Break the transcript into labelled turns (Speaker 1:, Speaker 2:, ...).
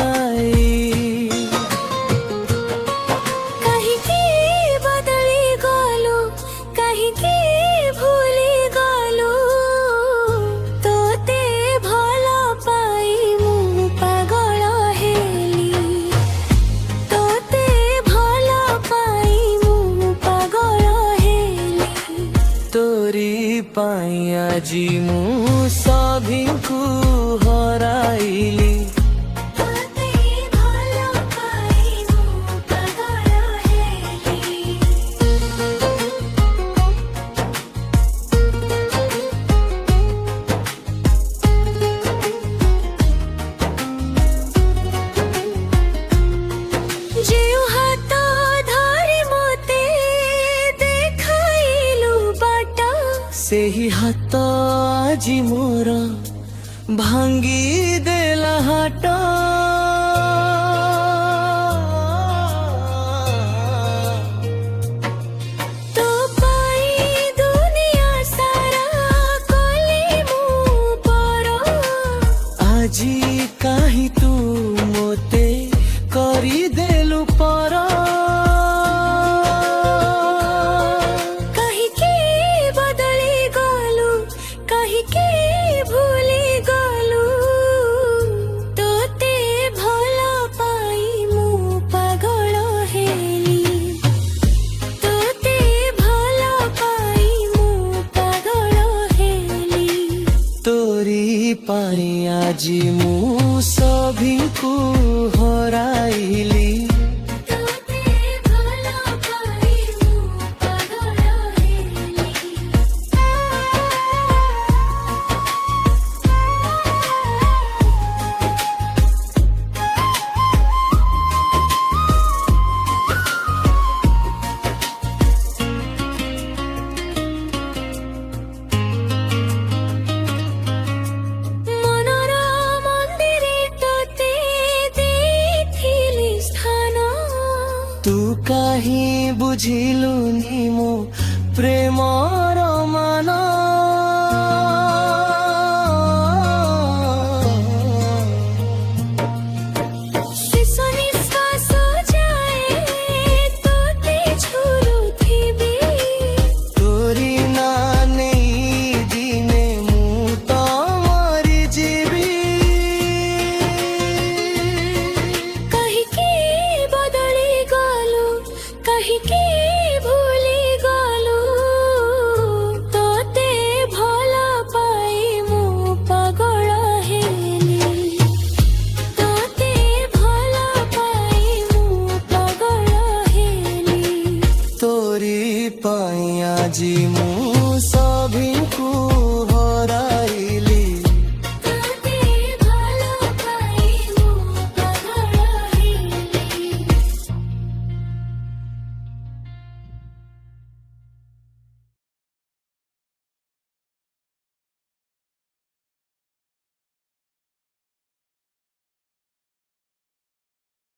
Speaker 1: पाई।
Speaker 2: कहीं की बदली गलु कहीं की भूली गलु तोते भल पाई मु पागल हेली तोते भल पाई मु पागल हेली।
Speaker 1: तोरी पाई आजी मु सभिଙ୍କୁ हराइली।
Speaker 2: तोते भल पाई मु पागल हेली। जेउ हाथ धरि मोते देखाइलु बाट
Speaker 1: सेही हाथ आजी मोर भांगी देला हाट।
Speaker 2: तो पाई दुनिया सारा कली मु पर
Speaker 1: आजी काहे तू मोते करी देलु पर।
Speaker 2: कहीं की बदली गलु कहीं की भूली गलु तोते भल पाई मु पागल हेली तोते भल पाई मु पागल हेली।
Speaker 1: तोरी पाई आजी मु सभिଙ୍କୁ हराइली।
Speaker 2: तोते भल पाई मु पागल हेली। मनर मन्दिरे तोते देथिली स्थान
Speaker 1: तू काहे बुझिलुनी मो प्रेमर मान।
Speaker 2: शेष निश्वास जाए तोते झुरुथिबी
Speaker 1: तोरी नाने दिने मु तो मरी जीवी।
Speaker 2: कहीं की बदली गलु कहीं की भूली गलु तोते भल पाई मु पागल हेली तोते भल पाई मु पागल हेली।
Speaker 1: तोरी पाई आजी मु सभिଙ୍କୁ